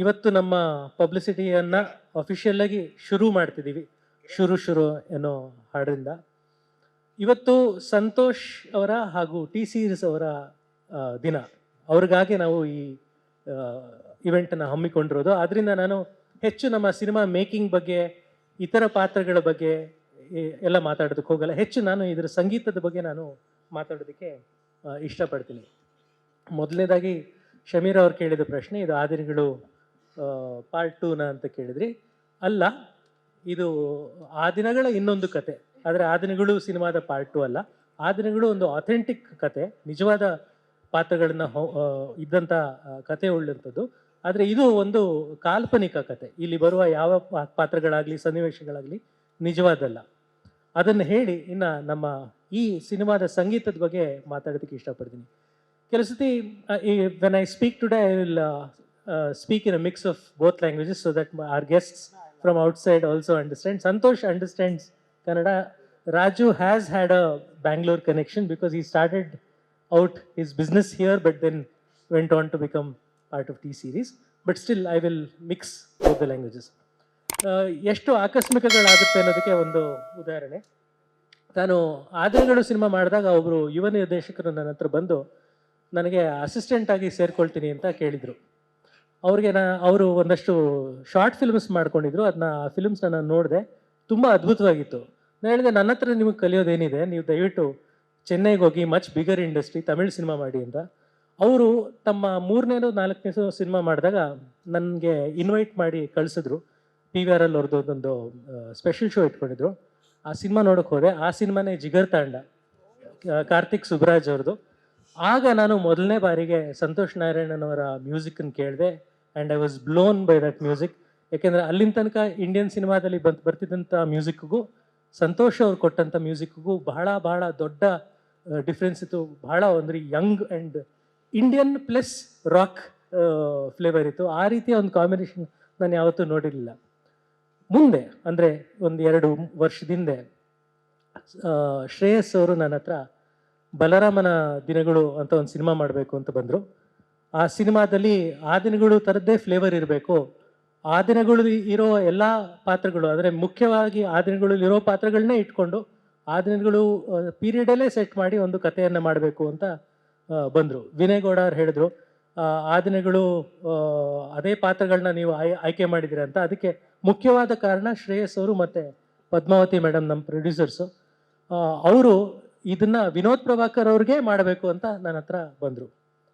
ಇವತ್ತು ನಮ್ಮ ಪಬ್ಲಿಸಿಟಿಯನ್ನು ಅಫಿಷಿಯಲ್ ಆಗಿ ಶುರು ಮಾಡ್ತಿದ್ದೀವಿ. ಶುರು ಅನ್ನೋ ಹಾಡಿಂದ ಇವತ್ತು ಸಂತೋಷ್ ಅವರ ಹಾಗೂ ಟಿ ಸೀರೀಸ್ ಅವರ ದಿನ. ಅವ್ರಿಗಾಗಿ ನಾವು ಈ ಇವೆಂಟನ್ನು ಹಮ್ಮಿಕೊಂಡಿರೋದು. ಆದ್ದರಿಂದ ನಾನು ಹೆಚ್ಚು ನಮ್ಮ ಸಿನಿಮಾ ಮೇಕಿಂಗ್ ಬಗ್ಗೆ, ಇತರ ಪಾತ್ರಗಳ ಬಗ್ಗೆ ಎಲ್ಲ ಮಾತಾಡೋದಕ್ಕೆ ಹೋಗಲ್ಲ. ಹೆಚ್ಚು ನಾನು ಇದರ ಸಂಗೀತದ ಬಗ್ಗೆ ನಾನು ಮಾತಾಡೋದಕ್ಕೆ ಇಷ್ಟಪಡ್ತೀನಿ. ಮೊದಲನೇದಾಗಿ ಶಮೀರ್ ಅವ್ರು ಕೇಳಿದ ಪ್ರಶ್ನೆ, ಇದು ಆದಿನಗಳು ಪಾರ್ಟ್ 2ನ ಅಂತ ಕೇಳಿದ್ರಿ. ಅಲ್ಲ, ಇದು ಆ ದಿನಗಳ ಇನ್ನೊಂದು ಕತೆ. ಆದರೆ ಆ ದಿನಗಳು ಸಿನಿಮಾದ ಪಾರ್ಟ್ 2 ಅಲ್ಲ. ಆ ದಿನಗಳು ಒಂದು ಅಥೆಂಟಿಕ್ ಕತೆ, ನಿಜವಾದ ಪಾತ್ರಗಳನ್ನ ಇದ್ದಂಥ ಕತೆ ಉಳ್ಳಂಥದ್ದು. ಆದರೆ ಇದು ಒಂದು ಕಾಲ್ಪನಿಕ ಕತೆ. ಇಲ್ಲಿ ಬರುವ ಯಾವ ಪಾತ್ರಗಳಾಗಲಿ ಸನ್ನಿವೇಶಗಳಾಗಲಿ ನಿಜವಾದಲ್ಲ. ಅದನ್ನು ಹೇಳಿ ಇನ್ನು ನಮ್ಮ ಈ ಸಿನಿಮಾದ ಸಂಗೀತದ ಬಗ್ಗೆ ಮಾತಾಡೋದಕ್ಕೆ ಇಷ್ಟಪಡ್ತೀನಿ. ಕೆಲವು ಸತಿ when I speak today I will speak in a mix of both languages so that our guests from outside also understand. Santosh understands Kannada. Raju has had a Bangalore connection because he started out his business here but then went on to become part of T-Series. But still I will mix both the languages. ಎಷ್ಟು ಆಕಸ್ಮಿಕಗಳಾಗುತ್ತೆ ಅನ್ನೋದಕ್ಕೆ ಒಂದು ಉದಾಹರಣೆ. ನಾನು Aa Dinagalu cinema ಮಾಡಿದಾಗ ಒಬ್ಬರು ಯುವ ನಿರ್ದೇಶಕರು ನನ್ನ ಹತ್ರ ಬಂದು ನನಗೆ ಅಸಿಸ್ಟೆಂಟ್ ಆಗಿ ಸೇರ್ಕೊಳ್ತೀನಿ ಅಂತ ಕೇಳಿದರು. ಅವ್ರಿಗೆ ಅವರು ಒಂದಷ್ಟು ಶಾರ್ಟ್ ಫಿಲ್ಮ್ಸ್ ಮಾಡ್ಕೊಂಡಿದ್ರು. ಅದನ್ನ ಆ ಫಿಲ್ಮ್ಸ್ನ ನಾನು ನೋಡಿದೆ, ತುಂಬ ಅದ್ಭುತವಾಗಿತ್ತು. ನಾನು ಹೇಳಿದೆ, ನನ್ನ ಹತ್ರ ನಿಮಗೆ ಕಲಿಯೋದೇನಿದೆ, ನೀವು ದಯವಿಟ್ಟು ಚೆನ್ನೈಗೆ ಹೋಗಿ much bigger industry Tamil cinema ಮಾಡಿ ಅಂತ. ಅವರು ತಮ್ಮ 3ನೇನೋ 4ನೇ ಸಿನಿಮಾ ಮಾಡಿದಾಗ ನನಗೆ ಇನ್ವೈಟ್ ಮಾಡಿ ಕಳಿಸಿದ್ರು. PVR ಅಲ್ಲಿ ಅವ್ರದ್ದು ಒಂದು ಸ್ಪೆಷಲ್ ಶೋ ಇಟ್ಕೊಂಡಿದ್ರು. ಆ ಸಿನಿಮಾ ನೋಡೋಕೆ ಹೋದೆ. ಆ ಸಿನಿಮಾನೇ ಜಿಗರ್ ತಾಂಡ, ಕಾರ್ತಿಕ್ ಸುಬ್ರಾಜ್ ಅವ್ರದ್ದು. ಆಗ ನಾನು ಮೊದಲನೇ ಬಾರಿಗೆ ಸಂತೋಷ್ ನಾರಾಯಣನ್ ಅವರ ಮ್ಯೂಸಿಕನ್ನು ಕೇಳಿದೆ. And I was blown by that music. ಯಾಕೆಂದರೆ ಅಲ್ಲಿನ ತನಕ ಇಂಡಿಯನ್ ಸಿನಿಮಾದಲ್ಲಿ ಬರ್ತಿದ್ದಂಥ ಮ್ಯೂಸಿಕ್ಗೂ ಸಂತೋಷ್ ಅವ್ರು ಕೊಟ್ಟಂಥ ಮ್ಯೂಸಿಕ್ಗೂ ಬಹಳ ದೊಡ್ಡ ಡಿಫ್ರೆನ್ಸ್ ಇತ್ತು. ಬಹಳ ಅಂದರೆ Young and Indian plus rock flavour ಇತ್ತು. ಆ ರೀತಿಯ ಒಂದು ಕಾಂಬಿನೇಷನ್ ನಾನು ಯಾವತ್ತೂ ನೋಡಿರಲಿಲ್ಲ. ಮುಂದೆ ಅಂದರೆ ಒಂದು 2 ವರ್ಷದಿಂದ ಶ್ರೇಯಸ್ ಅವರು ನನ್ನ ಹತ್ರ ಬಲರಾಮನ ದಿನಗಳು ಅಂತ ಒಂದು ಸಿನಿಮಾ ಮಾಡಬೇಕು ಅಂತ ಬಂದರು. ಆ ಸಿನಿಮಾದಲ್ಲಿ ಆ ದಿನಗಳು ಥರದ್ದೇ ಫ್ಲೇವರ್ ಇರಬೇಕು. ಆ ದಿನಗಳು ಇರೋ ಎಲ್ಲ ಪಾತ್ರಗಳು, ಅಂದರೆ ಮುಖ್ಯವಾಗಿ ಆ ದಿನಗಳಲ್ಲಿ ಇರೋ ಪಾತ್ರಗಳನ್ನೇ ಇಟ್ಕೊಂಡು ಆ ದಿನಗಳು ಪೀರಿಯಡಲ್ಲೇ ಸೆಟ್ ಮಾಡಿ ಒಂದು ಕಥೆಯನ್ನು ಮಾಡಬೇಕು ಅಂತ ಬಂದರು. ವಿನಯ್ ಗೌಡ ಅವ್ರು ಹೇಳಿದ್ರು, ಆ ದಿನಗಳು ಅದೇ ಪಾತ್ರಗಳನ್ನ ನೀವು ಆಯ್ಕೆ ಮಾಡಿದ್ದೀರ ಅಂತ. ಅದಕ್ಕೆ ಮುಖ್ಯವಾದ ಕಾರಣ ಶ್ರೇಯಸ್ ಅವರು ಮತ್ತು ಪದ್ಮಾವತಿ ಮೇಡಮ್, ನಮ್ಮ ಪ್ರೊಡ್ಯೂಸರ್ಸು. ಅವರು ಇದನ್ನು ವಿನೋದ್ ಪ್ರಭಾಕರ್ ಅವ್ರಿಗೆ ಮಾಡಬೇಕು ಅಂತ ನನ್ನ ಹತ್ರ ಬಂದರು.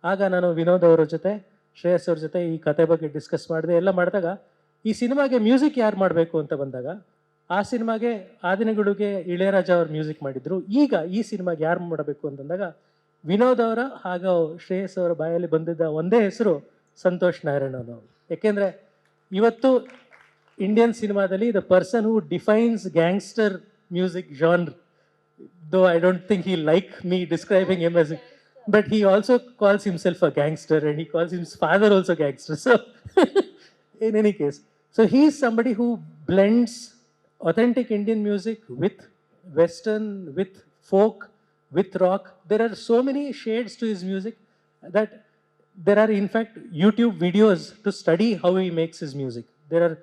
ಆಗ ನಾನು ವಿನೋದ್ ಅವರ ಜೊತೆ, ಶ್ರೇಯಸ್ ಅವ್ರ ಜೊತೆ ಈ ಕತೆ ಬಗ್ಗೆ ಡಿಸ್ಕಸ್ ಮಾಡಿದೆ. ಎಲ್ಲ ಮಾಡಿದಾಗ ಈ ಸಿನಿಮಾಗೆ ಮ್ಯೂಸಿಕ್ ಯಾರು ಮಾಡಬೇಕು ಅಂತ ಬಂದಾಗ, ಆ ಸಿನಿಮಾಗೆ ಆ ದಿನಗಳಿಗೆ ಇಳೆಯರಾಜ ಅವ್ರು ಮ್ಯೂಸಿಕ್ ಮಾಡಿದ್ರು. ಈಗ ಈ ಸಿನಿಮಾಗೆ ಯಾರು ಮಾಡಬೇಕು ಅಂತಂದಾಗ ವಿನೋದ್ ಅವರ ಹಾಗೂ ಶ್ರೇಯಸ್ ಅವರ ಬಾಯಲ್ಲಿ ಬಂದಿದ್ದ ಒಂದೇ ಹೆಸರು ಸಂತೋಷ್ ನಾರಾಯಣನ್ ಅವರು. ಯಾಕೆಂದರೆ ಇವತ್ತು ಇಂಡಿಯನ್ ಸಿನಿಮಾದಲ್ಲಿ the person who defines gangster music genre, though I don't think he like me describing him as, but he also calls himself a gangster and he calls his father also gangster. So in any case, so he is somebody who blends authentic Indian music with Western, with folk, with rock. There are so many shades to his music that there are in fact YouTube videos to study how he makes his music. There are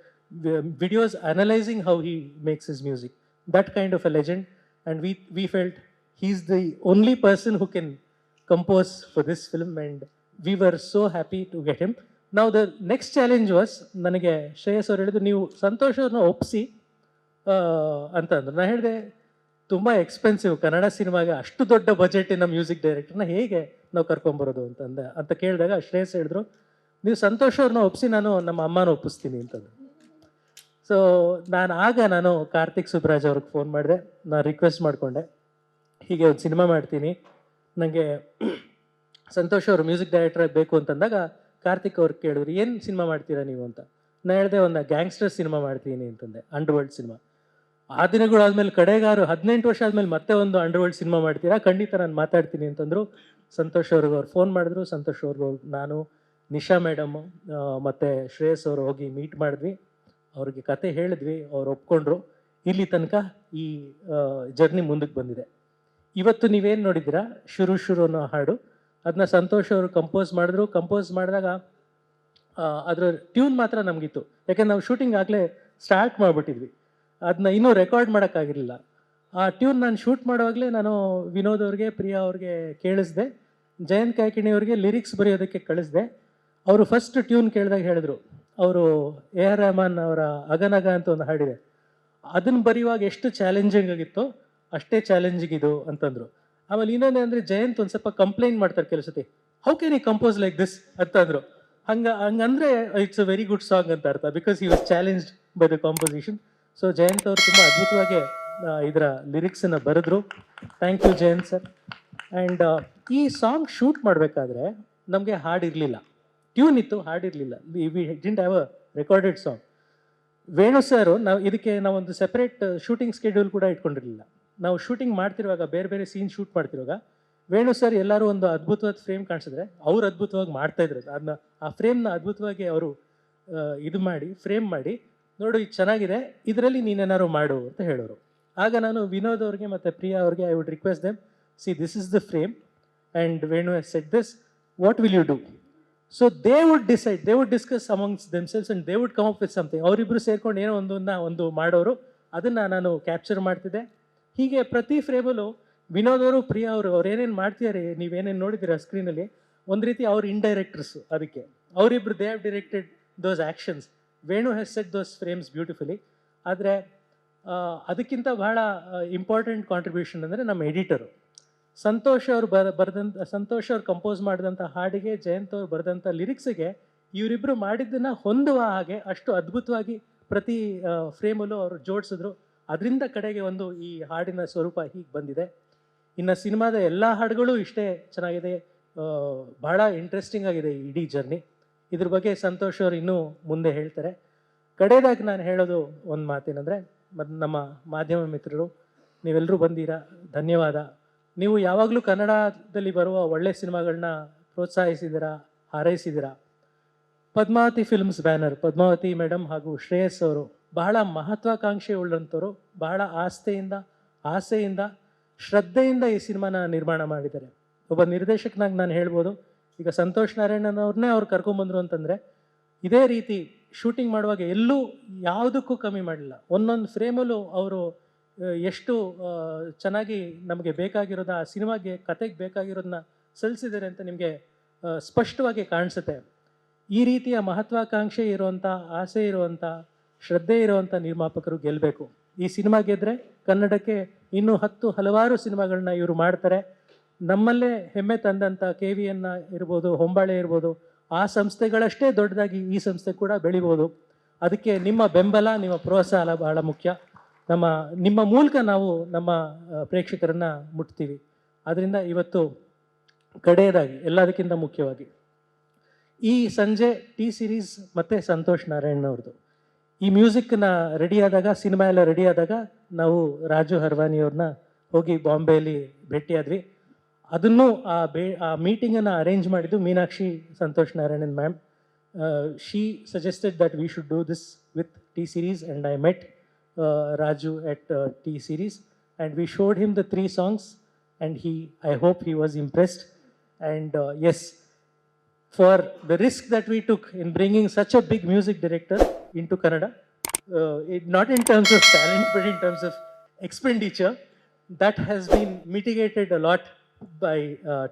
videos analyzing how he makes his music. That kind of a legend. And we felt he's the only person who can compose for this film, and we were so happy to get him. Now the next challenge was, ನನಗೆ ಶ್ರೇಯಸ್ ಅವ್ರು ಹೇಳಿದ್ರು, ನೀವು ಸಂತೋಷ್ ಅವ್ರನ್ನ ಒಪ್ಪಿಸಿ ಅಂತ ಅಂದರು. ನಾನು ಹೇಳಿದೆ, ತುಂಬ ಎಕ್ಸ್ಪೆನ್ಸಿವ್ ಕನ್ನಡ ಸಿನಿಮಾಗೆ ಅಷ್ಟು ದೊಡ್ಡ ಬಜೆಟಿನ ಮ್ಯೂಸಿಕ್ ಡೈರೆಕ್ಟರ್ನ ಹೇಗೆ ನಾವು ಕರ್ಕೊಂಬರೋದು ಅಂತ ಕೇಳಿದಾಗ ಶ್ರೇಯಸ್ ಹೇಳಿದ್ರು, ನೀವು ಸಂತೋಷ್ ಅವ್ರನ್ನ ಒಪ್ಪಿಸಿ, ನಾನು ನಮ್ಮ ಅಮ್ಮನ ಒಪ್ಪಿಸ್ತೀನಿ ಅಂತಂದು. ಸೊ ನಾನು ಕಾರ್ತಿಕ್ ಸುಬ್ರಾಜ್ ಅವ್ರಿಗೆ ಫೋನ್ ಮಾಡಿದೆ. ನಾನು ರಿಕ್ವೆಸ್ಟ್ ಮಾಡಿಕೊಂಡೆ, ಹೀಗೆ ಒಂದು ಸಿನಿಮಾ ಮಾಡ್ತೀನಿ, ನನಗೆ ಸಂತೋಷ್ ಅವರು ಮ್ಯೂಸಿಕ್ ಡೈರೆಕ್ಟರ್ ಬೇಕು ಅಂತಂದಾಗ ಕಾರ್ತಿಕ್ ಅವ್ರಿಗೆ ಕೇಳಿದ್ರು, ಏನು ಸಿನಿಮಾ ಮಾಡ್ತೀರಾ ನೀವು ಅಂತ. ನಾನು ಹೇಳಿದೆ, ಒಂದು ಗ್ಯಾಂಗ್ಸ್ಟರ್ ಸಿನಿಮಾ ಮಾಡ್ತೀನಿ ಅಂತಂದೆ, ಅಂಡರ್ವರ್ಲ್ಡ್ ಸಿನಿಮಾ. ಆ ದಿನಗಳು ಆದಮೇಲೆ ಕಡೆಗಾರು 18 ವರ್ಷ ಆದಮೇಲೆ ಮತ್ತೆ ಒಂದು ಅಂಡರ್ವರ್ಲ್ಡ್ ಸಿನಿಮಾ ಮಾಡ್ತೀರಾ, ಖಂಡಿತ ನಾನು ಮಾತಾಡ್ತೀನಿ ಅಂತಂದರು. ಸಂತೋಷ್ ಅವ್ರಿಗೆ ಅವ್ರು ಫೋನ್ ಮಾಡಿದ್ರು. ಸಂತೋಷ್ ಅವ್ರಿಗೆ ನಾನು, ನಿಶಾ ಮೇಡಮ್ಮು ಮತ್ತು ಶ್ರೇಯಸ್ ಅವರು ಹೋಗಿ ಮೀಟ್ ಮಾಡಿದ್ವಿ. ಅವ್ರಿಗೆ ಕತೆ ಹೇಳಿದ್ವಿ, ಅವ್ರು ಒಪ್ಕೊಂಡ್ರು. ಇಲ್ಲಿ ತನಕ ಈ ಜರ್ನಿ ಮುಂದಕ್ಕೆ ಬಂದಿದೆ. ಇವತ್ತು ನೀವೇನು ನೋಡಿದ್ದೀರಾ, ಶುರು ಅನ್ನೋ ಹಾಡು, ಅದನ್ನ ಸಂತೋಷ್ ಅವರು ಕಂಪೋಸ್ ಮಾಡಿದ್ರು. ಕಂಪೋಸ್ ಮಾಡಿದಾಗ ಅದರ ಟ್ಯೂನ್ ಮಾತ್ರ ನಮಗಿತ್ತು. ಯಾಕೆಂದ್ರೆ ನಾವು ಶೂಟಿಂಗ್ ಆಗಲೇ ಸ್ಟಾರ್ಟ್ ಮಾಡಿಬಿಟ್ಟಿದ್ವಿ, ಅದನ್ನ ಇನ್ನೂ ರೆಕಾರ್ಡ್ ಮಾಡೋಕ್ಕಾಗಿರಲಿಲ್ಲ. ಆ ಟ್ಯೂನ್ ನಾನು ಶೂಟ್ ಮಾಡುವಾಗಲೇ ನಾನು ವಿನೋದ್ ಅವ್ರಿಗೆ, ಪ್ರಿಯಾ ಅವ್ರಿಗೆ ಕೇಳಿಸ್ದೆ, ಜಯಂತ್ ಕಾಯ್ಕಿಣಿ ಅವ್ರಿಗೆ ಲಿರಿಕ್ಸ್ ಬರೆಯೋದಕ್ಕೆ ಕಳಿಸ್ದೆ. ಅವರು ಫಸ್ಟ್ ಟ್ಯೂನ್ ಕೇಳಿದಾಗ ಹೇಳಿದ್ರು, ಅವರು ಎ ಆರ್ ರೆಹಮಾನ್ ಅವರ ಅಗನಗ ಅಂತ ಒಂದು ಹಾಡಿದೆ, ಅದನ್ನು ಬರೆಯುವಾಗ ಎಷ್ಟು ಚಾಲೆಂಜಿಂಗ್ ಆಗಿತ್ತೋ ಅಷ್ಟೇ ಚಾಲೆಂಜಿಂಗ್ ಇದು ಅಂತಂದರು. ಆಮೇಲೆ ಇನ್ನೊಂದೇ ಅಂದರೆ ಜಯಂತ್ ಒಂದು ಸ್ವಲ್ಪ ಕಂಪ್ಲೇಂಟ್ ಮಾಡ್ತಾರೆ ಕೆಲವು ಸತಿ, how can he compose like this ಅಂತಂದರು. ಹಂಗಂದ್ರೆ it's a very good song ಅಂತ ಅರ್ಥ, because he was challenged by the composition. So Jayanth ಅವರು ತುಂಬ ಅದ್ಭುತವಾಗಿ ಇದರ ಲಿರಿಕ್ಸನ್ನು ಬರೆದ್ರು. Thank you Jayanth sir. And ಈ ಸಾಂಗ್ ಶೂಟ್ ಮಾಡಬೇಕಾದ್ರೆ ನಮಗೆ ಹಾಡಿರಲಿಲ್ಲ, ಟ್ಯೂನ್ ಇತ್ತು, ಹಾಡಿರಲಿಲ್ಲ. We didn't have a recorded song. Venu sir ಇದಕ್ಕೆ ನಾವೊಂದು ಸೆಪರೇಟ್ ಶೂಟಿಂಗ್ ಸ್ಕೆಡ್ಯೂಲ್ ಕೂಡ ಇಟ್ಕೊಂಡಿರಲಿಲ್ಲ. ನಾವು ಶೂಟಿಂಗ್ ಮಾಡ್ತಿರುವಾಗ, ಬೇರೆ ಬೇರೆ ಸೀನ್ ಶೂಟ್ ಮಾಡ್ತಿರುವಾಗ, ವೇಣು ಸರ್ ಎಲ್ಲರೂ ಒಂದು ಅದ್ಭುತವಾದ ಫ್ರೇಮ್ ಕಾಣಿಸಿದ್ರೆ ಅವ್ರು ಅದ್ಭುತವಾಗಿ ಮಾಡ್ತಾಯಿದ್ರು. ಅದನ್ನ ಆ ಫ್ರೇಮ್ನ ಅದ್ಭುತವಾಗಿ ಅವರು ಇದು ಮಾಡಿ ಫ್ರೇಮ್ ಮಾಡಿ, ನೋಡು ಇದು ಚೆನ್ನಾಗಿದೆ, ಇದರಲ್ಲಿ ನೀನೇನಾದ್ರು ಮಾಡು ಅಂತ ಹೇಳೋರು. ಆಗ ನಾನು ವಿನೋದ್ ಅವ್ರಿಗೆ ಮತ್ತು ಪ್ರಿಯಾ ಅವ್ರಿಗೆ I would request them, see this is the frame and Venu has set this, what will you do? So they would decide, they would discuss amongst themselves and they would come up with something. ಅವರಿಬ್ಬರು ಸೇರ್ಕೊಂಡು ಏನೋ ಒಂದು ಮಾಡೋರು, ಅದನ್ನು ನಾನು capture ಮಾಡ್ತಿದ್ದೆ. ಹೀಗೆ ಪ್ರತಿ ಫ್ರೇಮಲ್ಲೂ ವಿನೋದ್ ಅವರು, ಪ್ರಿಯಾ ಅವರು ಏನೇನು ಮಾಡ್ತಿದ್ದಾರೆ, ನೀವೇನೇನು ನೋಡಿದ್ದೀರಾ ಸ್ಕ್ರೀನಲ್ಲಿ, ಒಂದು ರೀತಿ ಅವ್ರ ಇಂಡೈರೆಕ್ಟರ್ಸು. ಅದಕ್ಕೆ ಅವರಿಬ್ಬರು they have directed those actions. Venu has set those frames beautifully. ಆದರೆ ಅದಕ್ಕಿಂತ ಬಹಳ ಇಂಪಾರ್ಟೆಂಟ್ ಕಾಂಟ್ರಿಬ್ಯೂಷನ್ ಅಂದರೆ ನಮ್ಮ ಎಡಿಟರು ಸಂತೋಷ್ ಅವರು ಸಂತೋಷ್ ಅವ್ರು ಕಂಪೋಸ್ ಮಾಡಿದಂಥ ಹಾಡಿಗೆ, ಜಯಂತ್ ಅವ್ರು ಬರೆದಂಥ ಲಿರಿಕ್ಸಿಗೆ ಇವರಿಬ್ಬರು ಮಾಡಿದ್ದನ್ನು ಹೊಂದುವ ಹಾಗೆ ಅಷ್ಟು ಅದ್ಭುತವಾಗಿ ಪ್ರತಿ ಫ್ರೇಮಲ್ಲೂ ಅವರು ಜೋಡಿಸಿದ್ರು. ಅದರಿಂದ ಕಡೆಗೆ ಒಂದು ಈ ಹಾಡಿನ ಸ್ವರೂಪ ಹೀಗೆ ಬಂದಿದೆ. ಇನ್ನು ಸಿನಿಮಾದ ಎಲ್ಲ ಹಾಡುಗಳು ಇಷ್ಟೇ ಚೆನ್ನಾಗಿದೆ, ಬಹಳ ಇಂಟ್ರೆಸ್ಟಿಂಗ್ ಆಗಿದೆ ಈ ಇಡೀ ಜರ್ನಿ. ಇದ್ರ ಬಗ್ಗೆ ಸಂತೋಷ್ ಅವರು ಇನ್ನೂ ಮುಂದೆ ಹೇಳ್ತಾರೆ. ಕಡೆಯದಾಗಿ ನಾನು ಹೇಳೋದು ಒಂದು ಮಾತೇನೆಂದರೆ, ನಮ್ಮ ಮಾಧ್ಯಮ ಮಿತ್ರರು ನೀವೆಲ್ಲರೂ ಬಂದೀರಾ, ಧನ್ಯವಾದ. ನೀವು ಯಾವಾಗಲೂ ಕನ್ನಡದಲ್ಲಿ ಬರುವ ಒಳ್ಳೆ ಸಿನಿಮಾಗಳನ್ನ ಪ್ರೋತ್ಸಾಹಿಸಿದ್ದೀರಾ, ಹಾರೈಸಿದ್ದೀರಾ. Padmavathi films banner, Padmavathi madam ಹಾಗೂ ಶ್ರೇಯಸ್ ಅವರು ಬಹಳ ಮಹತ್ವಾಕಾಂಕ್ಷೆ ಉಳ್ಳಂಥವ್ರು, ಬಹಳ ಆಸೆಯಿಂದ ಶ್ರದ್ಧೆಯಿಂದ ಈ ಸಿನಿಮಾನ ನಿರ್ಮಾಣ ಮಾಡಿದ್ದಾರೆ. ಒಬ್ಬ ನಿರ್ದೇಶಕನಾಗಿ ನಾನು ಹೇಳ್ಬೋದು, ಈಗ ಸಂತೋಷ್ ನಾರಾಯಣನ್ ಅವ್ರನ್ನೇ ಅವ್ರು ಕರ್ಕೊಂಬಂದರು ಅಂತಂದರೆ, ಇದೇ ರೀತಿ ಶೂಟಿಂಗ್ ಮಾಡುವಾಗ ಎಲ್ಲೂ ಯಾವುದಕ್ಕೂ ಕಮ್ಮಿ ಮಾಡಲಿಲ್ಲ. ಒಂದೊಂದು ಫ್ರೇಮಲ್ಲೂ ಅವರು ಎಷ್ಟು ಚೆನ್ನಾಗಿ ನಮಗೆ ಬೇಕಾಗಿರೋದು, ಆ ಸಿನಿಮಾಗೆ ಕತೆಗೆ ಬೇಕಾಗಿರೋದನ್ನ ಸಲ್ಲಿಸಿದ್ದಾರೆ ಅಂತ ನಿಮಗೆ ಸ್ಪಷ್ಟವಾಗಿ ಕಾಣಿಸುತ್ತೆ. ಈ ರೀತಿಯ ಮಹತ್ವಾಕಾಂಕ್ಷೆ ಇರುವಂಥ, ಆಸೆ ಇರುವಂಥ, ಶ್ರದ್ಧೆ ಇರುವಂಥ ನಿರ್ಮಾಪಕರು ಗೆಲ್ಲಬೇಕು. ಈ ಸಿನಿಮಾ ಗೆದ್ದರೆ ಕನ್ನಡಕ್ಕೆ ಇನ್ನೂ ಹಲವಾರು ಸಿನಿಮಾಗಳನ್ನ ಇವರು ಮಾಡ್ತಾರೆ. ನಮ್ಮಲ್ಲೇ ಹೆಮ್ಮೆ ತಂದಂಥ KVN ಇರ್ಬೋದು, ಹೊಂಬಾಳೆ ಇರ್ಬೋದು, ಆ ಸಂಸ್ಥೆಗಳಷ್ಟೇ ದೊಡ್ಡದಾಗಿ ಈ ಸಂಸ್ಥೆ ಕೂಡ ಬೆಳಿಬೋದು. ಅದಕ್ಕೆ ನಿಮ್ಮ ಬೆಂಬಲ, ನಿಮ್ಮ ಪ್ರೋತ್ಸಾಹ ಬಹಳ ಮುಖ್ಯ. ನಿಮ್ಮ ಮೂಲಕ ನಾವು ನಮ್ಮ ಪ್ರೇಕ್ಷಕರನ್ನ ಮುಟ್ತೀವಿ. ಆದ್ದರಿಂದ ಇವತ್ತು ಕಡೆಯದಾಗಿ ಎಲ್ಲದಕ್ಕಿಂತ ಮುಖ್ಯವಾಗಿ ಈ ಸಂಜೆ ಟಿ ಸಿರೀಸ್ ಮತ್ತು ಸಂತೋಷ್ ನಾರಾಯಣ್ ಅವ್ರದ್ದು ಈ ಮ್ಯೂಸಿಕ್ನ ರೆಡಿಯಾದಾಗ, ಸಿನಿಮಾ ಎಲ್ಲ ರೆಡಿಯಾದಾಗ ನಾವು ರಾಜು ಹರ್ವಾನಿಯವ್ರನ್ನ ಹೋಗಿ ಬಾಂಬೆಯಲ್ಲಿ ಭೇಟಿಯಾದ್ವಿ. ಅದನ್ನು ಆ ಮೀಟಿಂಗನ್ನು ಅರೇಂಜ್ ಮಾಡಿದ್ದು Meenakshi Santosh Narayanan ma'am. She suggested that we should do this with T series and I met Raju at T series and we showed him the 3 songs and I hope he was impressed. And yes, for the risk that we took in bringing such a big music director into Kannada, not in terms of talent but in terms of expenditure, that has been mitigated a lot by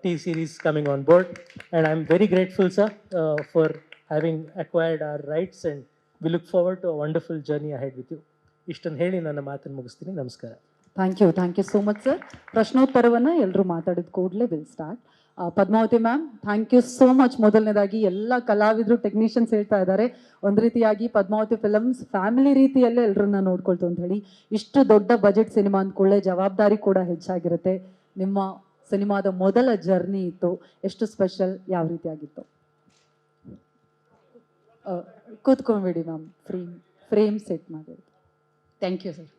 T series coming on board. And I'm very grateful, sir, for having acquired our rights, and we look forward to a wonderful journey ahead with you. ಇಷ್ಟನ್ನು ಹೇಳಿ ನನ್ನ ಮಾತನ್ನು ಮುಗಿಸ್ತೀನಿ. ನಮಸ್ಕಾರ. Thank you so much sir. ಪ್ರಶ್ನೋತ್ತರವನ್ನು ಎಲ್ಲರೂ ಮಾತಾಡಿದ ಕೂಡಲೇ will start. Padmavathi ma'am, thank you so much. ಮೊದಲನೇದಾಗಿ ಎಲ್ಲ ಕಲಾವಿದರು, ಟೆಕ್ನಿಷಿಯನ್ಸ್ ಹೇಳ್ತಾ ಇದ್ದಾರೆ, ಒಂದು ರೀತಿಯಾಗಿ ಪದ್ಮಾವತಿ ಫಿಲಮ್ಸ್ ಫ್ಯಾಮಿಲಿ ರೀತಿಯಲ್ಲೇ ಎಲ್ಲರನ್ನ ನೋಡ್ಕೊಳ್ತು ಅಂತ ಹೇಳಿ. ಇಷ್ಟು ದೊಡ್ಡ ಬಜೆಟ್ ಸಿನಿಮಾ ಅಂದ್ಕೊಳ್ಳೆ ಜವಾಬ್ದಾರಿ ಕೂಡ ಹೆಚ್ಚಾಗಿರುತ್ತೆ. ನಿಮ್ಮ ಸಿನಿಮಾದ ಮೊದಲ ಜರ್ನಿ ಇತ್ತು, ಎಷ್ಟು ಸ್ಪೆಷಲ್, ಯಾವ ರೀತಿಯಾಗಿತ್ತು? ಕೂತ್ಕೊಂಡ್ಬಿಡಿ ಮ್ಯಾಮ್, ಫ್ರೇಮ್ ಸೆಟ್ ಮಾಡಿ. Thank you sir.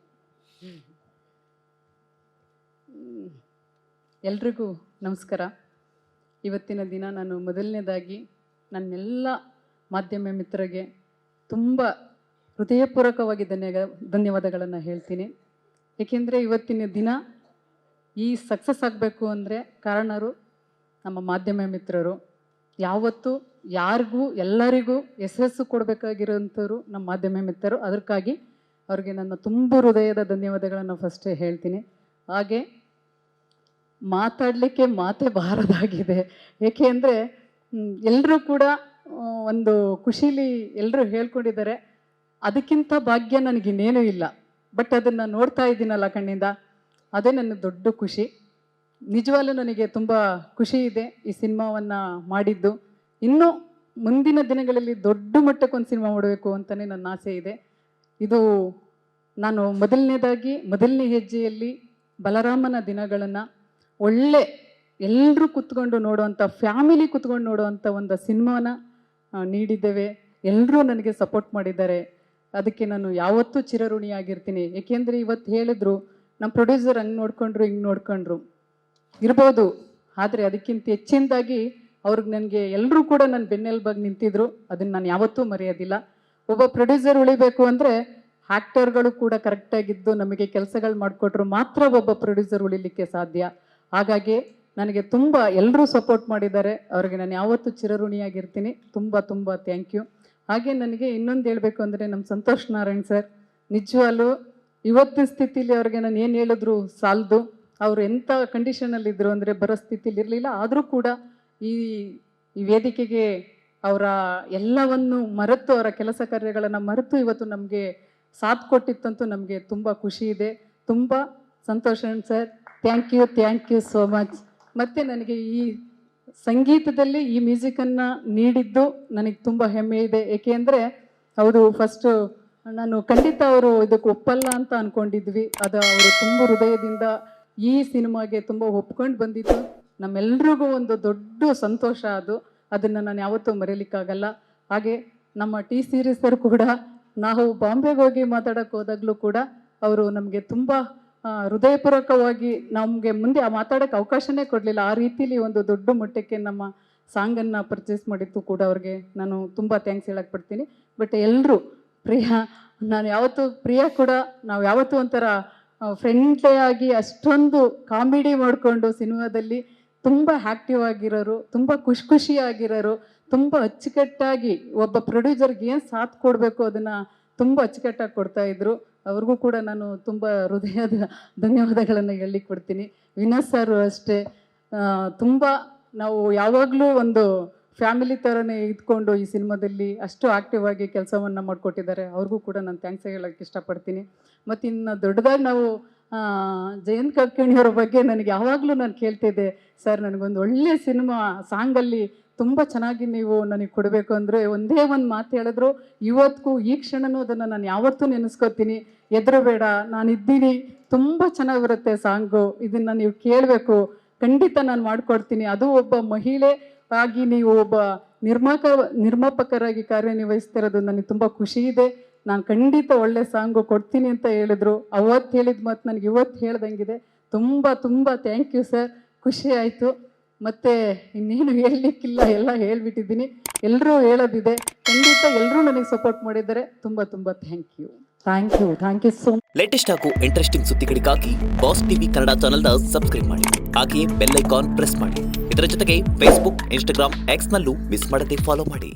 ಎಲ್ರಿಗೂ ನಮಸ್ಕಾರ. ಇವತ್ತಿನ ದಿನ ನಾನು ಮೊದಲನೇದಾಗಿ ನನ್ನೆಲ್ಲ ಮಾಧ್ಯಮ ಮಿತ್ರರಿಗೆ ತುಂಬ ಹೃದಯಪೂರ್ವಕವಾಗಿ ಧನ್ಯವಾದಗಳನ್ನು ಹೇಳ್ತೀನಿ. ಏಕೆಂದರೆ ಇವತ್ತಿನ ದಿನ ಈ ಸಕ್ಸಸ್ ಆಗಬೇಕು ಅಂದರೆ ಕಾರಣರು ನಮ್ಮ ಮಾಧ್ಯಮ ಮಿತ್ರರು. ಯಾವತ್ತೂ ಯಾರಿಗೂ ಎಲ್ಲರಿಗೂ ಯಶಸ್ಸು ಕೊಡಬೇಕಾಗಿರೋಂಥವ್ರು ನಮ್ಮ ಮಾಧ್ಯಮ ಮಿತ್ರರು. ಅದಕ್ಕಾಗಿ ಅವ್ರಿಗೆ ನನ್ನ ತುಂಬ ಹೃದಯದ ಧನ್ಯವಾದಗಳನ್ನು ಫಸ್ಟೇ ಹೇಳ್ತೀನಿ. ಹಾಗೆ ಮಾತಾಡಲಿಕ್ಕೆ ಮಾತೇ ಬಾರದಾಗಿದೆ. ಏಕೆ ಅಂದರೆ ಎಲ್ಲರೂ ಕೂಡ ಒಂದು ಖುಷೀಲಿ ಎಲ್ಲರೂ ಹೇಳ್ಕೊಂಡಿದ್ದಾರೆ. ಅದಕ್ಕಿಂತ ಭಾಗ್ಯ ನನಗಿನ್ನೇನೂ ಇಲ್ಲ. ಬಟ್ ಅದನ್ನು ನೋಡ್ತಾ ಇದ್ದೀನಲ್ಲ ಕಣ್ಣಿಂದ, ಅದೇ ನನ್ನ ದೊಡ್ಡ ಖುಷಿ. ನಿಜವಾಗ್ಲೂ ನನಗೆ ತುಂಬ ಖುಷಿ ಇದೆ ಈ ಸಿನಿಮಾವನ್ನು ಮಾಡಿದ್ದು. ಇನ್ನೂ ಮುಂದಿನ ದಿನಗಳಲ್ಲಿ ದೊಡ್ಡ ಮಟ್ಟಕ್ಕೊಂದು ಸಿನಿಮಾ ಮಾಡಬೇಕು ಅಂತಲೇ ನನ್ನ ಆಸೆ ಇದೆ. ಇದು ನಾನು ಮೊದಲನೇ ಹೆಜ್ಜೆಯಲ್ಲಿ ಬಲರಾಮನ ದಿನಗಳನ್ನು ಒಳ್ಳೆ ಎಲ್ಲರೂ ಕೂತ್ಕೊಂಡು ನೋಡುವಂಥ, ಫ್ಯಾಮಿಲಿ ಕೂತ್ಕೊಂಡು ನೋಡುವಂಥ ಒಂದು ಸಿನಿಮಾನ ನೀಡಿದ್ದೇವೆ. ಎಲ್ಲರೂ ನನಗೆ ಸಪೋರ್ಟ್ ಮಾಡಿದ್ದಾರೆ. ಅದಕ್ಕೆ ನಾನು ಯಾವತ್ತೂ ಚಿರಋಣಿಯಾಗಿರ್ತೀನಿ. ಏಕೆಂದರೆ ಇವತ್ತು ಹೇಳಿದ್ರು ನಮ್ಮ ಪ್ರೊಡ್ಯೂಸರ್ ಹಂಗೆ ನೋಡ್ಕೊಂಡ್ರು ಹಿಂಗೆ ನೋಡ್ಕೊಂಡ್ರು ಇರ್ಬೋದು, ಆದರೆ ಅದಕ್ಕಿಂತ ಹೆಚ್ಚಿನದಾಗಿ ಅವ್ರಿಗೆ ನನಗೆ ಎಲ್ಲರೂ ಕೂಡ ನನ್ನ ಬೆನ್ನೆಲುಬಾಗಿ ನಿಂತಿದ್ರು. ಅದನ್ನು ನಾನು ಯಾವತ್ತೂ ಮರೆಯೋದಿಲ್ಲ. ಒಬ್ಬ ಪ್ರೊಡ್ಯೂಸರ್ ಉಳಿಬೇಕು ಅಂದರೆ ಆ್ಯಕ್ಟರ್ಗಳು ಕೂಡ ಕರೆಕ್ಟಾಗಿದ್ದು ನಮಗೆ ಕೆಲಸಗಳು ಮಾಡಿಕೊಟ್ರು ಮಾತ್ರ ಒಬ್ಬ ಪ್ರೊಡ್ಯೂಸರ್ ಉಳಿಲಿಕ್ಕೆ ಸಾಧ್ಯ. ಹಾಗಾಗಿ ನನಗೆ ತುಂಬ ಎಲ್ಲರೂ ಸಪೋರ್ಟ್ ಮಾಡಿದ್ದಾರೆ. ಅವರಿಗೆ ನಾನು ಯಾವತ್ತೂ ಚಿರಋಣಿಯಾಗಿರ್ತೀನಿ. ತುಂಬ ತುಂಬ ಥ್ಯಾಂಕ್ ಯು. ಹಾಗೆ ನನಗೆ ಇನ್ನೊಂದು ಹೇಳಬೇಕು ಅಂದರೆ ನಮ್ಮ ಸಂತೋಷ್ ನಾರಾಯಣ್ ಸರ್ ನಿಜವಾಗ್ಲೂ ಇವತ್ತಿನ ಸ್ಥಿತಿಲಿ ಅವ್ರಿಗೆ ನಾನು ಏನು ಹೇಳಿದ್ರು ಸಾಲದು. ಅವರು ಎಂಥ ಕಂಡೀಷನಲ್ಲಿದ್ದರು ಅಂದರೆ ಬರೋ ಸ್ಥಿತಿಲಿ ಇರಲಿಲ್ಲ. ಆದರೂ ಕೂಡ ಈ ವೇದಿಕೆಗೆ ಅವರ ಎಲ್ಲವನ್ನು ಮರೆತು, ಅವರ ಕೆಲಸ ಕಾರ್ಯಗಳನ್ನು ಮರೆತು ಇವತ್ತು ನಮಗೆ ಸಾಥ್ ಕೊಟ್ಟಿತ್ತಂತೂ ನಮಗೆ ತುಂಬ ಖುಷಿ ಇದೆ. ತುಂಬ ಸಂತೋಷ sir, thank you so much. ಮತ್ತು ನನಗೆ ಈ ಸಂಗೀತದಲ್ಲಿ ಈ ಮ್ಯೂಸಿಕನ್ನು ನೀಡಿದ್ದು ನನಗೆ ತುಂಬ ಹೆಮ್ಮೆ ಇದೆ. ಏಕೆ ಅಂದರೆ ಅವರು ಫಸ್ಟು ನಾನು ಖಂಡಿತ ಅವರು ಇದಕ್ಕೆ ಒಪ್ಪಲ್ಲ ಅಂತ ಅಂದ್ಕೊಂಡಿದ್ವಿ. ಅದು ಅವರು ತುಂಬ ಹೃದಯದಿಂದ ಈ ಸಿನಿಮಾಗೆ ತುಂಬ ಒಪ್ಕೊಂಡು ಬಂದಿದ್ದು ನಮ್ಮೆಲ್ರಿಗೂ ಒಂದು ದೊಡ್ಡ ಸಂತೋಷ. ಅದನ್ನು ನಾನು ಯಾವತ್ತೂ ಮರೀಲಿಕ್ಕಾಗಲ್ಲ. ಹಾಗೆ ನಮ್ಮ ಟಿ ಸೀರೀಸ್ ಸರ್ ಕೂಡ ನಾವು ಬಾಂಬೆಗೆ ಹೋಗಿ ಮಾತಾಡೋಕ್ಕೆ ಹೋದಾಗಲೂ ಕೂಡ ಅವರು ನಮಗೆ ತುಂಬ ಹೃದಯಪೂರ್ವಕವಾಗಿ ನಮಗೆ ಮುಂದೆ ಮಾತಾಡೋಕ್ಕೆ ಅವಕಾಶನೇ ಕೊಡಲಿಲ್ಲ. ಆ ರೀತಿಲಿ ಒಂದು ದೊಡ್ಡ ಮಟ್ಟಕ್ಕೆ ನಮ್ಮ ಸಾಂಗನ್ನು ಪರ್ಚೇಸ್ ಮಾಡಿದ್ದು ಕೂಡ ಅವ್ರಿಗೆ ನಾನು ತುಂಬ ಥ್ಯಾಂಕ್ಸ್ ಹೇಳಕ್ಕೆ ಪಡ್ತೀನಿ. ಬಟ್ ಎಲ್ಲರೂ ಪ್ರಿಯಾ ಕೂಡ ನಾವು ಯಾವತ್ತೂ ಒಂಥರ ಫ್ರೆಂಡ್ಲಿ ಆಗಿ ಅಷ್ಟೊಂದು ಕಾಮಿಡಿ ಮಾಡಿಕೊಂಡು ಸಿನಿಮಾದಲ್ಲಿ ತುಂಬ ಆ್ಯಕ್ಟಿವ್ ಆಗಿರೋರು, ತುಂಬ ಖುಷಿಯಾಗಿರೋರು, ತುಂಬ ಅಚ್ಚುಕಟ್ಟಾಗಿ ಒಬ್ಬ ಪ್ರೊಡ್ಯೂಸರ್ಗೆ ಏನು ಸಾಥ್ ಕೊಡಬೇಕು ಅದನ್ನು ತುಂಬ ಅಚ್ಚುಕಟ್ಟಾಗಿ ಕೊಡ್ತಾಯಿದ್ರು. ಅವ್ರಿಗೂ ಕೂಡ ನಾನು ತುಂಬ ಹೃದಯದ ಧನ್ಯವಾದಗಳನ್ನು ಹೇಳಲಿಕ್ಕೆ ಕೊಡ್ತೀನಿ. ವಿನೋದ್ ಸರ್ ಅಷ್ಟೇ ತುಂಬ ನಾವು ಯಾವಾಗಲೂ ಒಂದು ಫ್ಯಾಮಿಲಿ ಥರನೇ ಇದ್ಕೊಂಡು ಈ ಸಿನಿಮಾದಲ್ಲಿ ಅಷ್ಟು ಆ್ಯಕ್ಟಿವ್ ಆಗಿ ಕೆಲಸವನ್ನು ಮಾಡಿಕೊಟ್ಟಿದ್ದಾರೆ. ಅವ್ರಿಗೂ ಕೂಡ ನಾನು ಥ್ಯಾಂಕ್ಸ್ ಹೇಳೋಕ್ಕೆ ಇಷ್ಟಪಡ್ತೀನಿ. ಮತ್ತು ಇನ್ನು ದೊಡ್ಡದಾಗಿ ನಾವು ಜಯಂತ್ ಕಾಕಿಣಿಯವರ ಬಗ್ಗೆ ನನಗೆ ಯಾವಾಗಲೂ ನಾನು ಕೇಳ್ತಿದ್ದೆ, ಸರ್ ನನಗೊಂದು ಒಳ್ಳೆಯ ಸಿನಿಮಾ ಸಾಂಗಲ್ಲಿ ತುಂಬ ಚೆನ್ನಾಗಿ ನೀವು ನನಗೆ ಕೊಡಬೇಕು ಅಂದರೆ ಒಂದೇ ಒಂದು ಮಾತು ಹೇಳಿದ್ರು. ಇವತ್ತಿಗೂ ಈ ಕ್ಷಣನೂ ಅದನ್ನು ನಾನು ಯಾವತ್ತೂ ನೆನೆಸ್ಕೋತೀನಿ. ಹೆದರಬೇಡ, ನಾನಿದ್ದೀನಿ, ತುಂಬ ಚೆನ್ನಾಗಿ ಬರುತ್ತೆ ಸಾಂಗು, ಇದನ್ನು ನೀವು ಕೇಳಬೇಕು, ಖಂಡಿತ ನಾನು ಮಾಡಿಕೊಡ್ತೀನಿ. ಅದು ಒಬ್ಬ ಮಹಿಳೆ ಆಗಿ ನೀವು ಒಬ್ಬ ನಿರ್ಮಾಪಕರಾಗಿ ಕಾರ್ಯನಿರ್ವಹಿಸ್ತಿರೋದು ನನಗೆ ತುಂಬ ಖುಷಿ ಇದೆ. ನಾನು ಖಂಡಿತ ಒಳ್ಳೆ ಸಾಂಗು ಕೊಡ್ತೀನಿ ಅಂತ ಹೇಳಿದ್ರು. ಅವತ್ತು ಹೇಳಿದ ಮಾತು ನನಗೆ ಇವತ್ತು ಹೇಳ್ದಂಗಿದೆ. ತುಂಬ ತುಂಬ ಥ್ಯಾಂಕ್ ಯು ಸರ್, ಖುಷಿ ಆಯಿತು. ಮತ್ತು ಇನ್ನೇನು ಹೇಳಲಿಕ್ಕಿಲ್ಲ, ಎಲ್ಲ ಹೇಳಿಬಿಟ್ಟಿದ್ದೀನಿ. ಎಲ್ಲರೂ ಹೇಳೋದಿದೆ, ಖಂಡಿತ ಎಲ್ಲರೂ ನನಗೆ ಸಪೋರ್ಟ್ ಮಾಡಿದ್ದಾರೆ. ತುಂಬ ತುಂಬ thank you so much. Latest ಹಾಗೂ ಇಂಟ್ರೆಸ್ಟಿಂಗ್ ಸುದ್ದಿಗಳಿಗಾಗಿ ಬಾಸ್ ಟಿವಿ ಕನ್ನಡ ಚಾನೆಲ್ನ ಸಬ್ಸ್ಕ್ರೈಬ್ ಮಾಡಿ. ಹಾಗೆಯೇ ಬೆಲ್ ಐಕಾನ್ ಪ್ರೆಸ್ ಮಾಡಿ. ಇದರ ಜೊತೆಗೆ ಫೇಸ್ಬುಕ್, ಇನ್ಸ್ಟಾಗ್ರಾಮ್, ಎಕ್ಸ್ನಲ್ಲೂ ಮಿಸ್ ಮಾಡದೆ ಫಾಲೋ ಮಾಡಿ.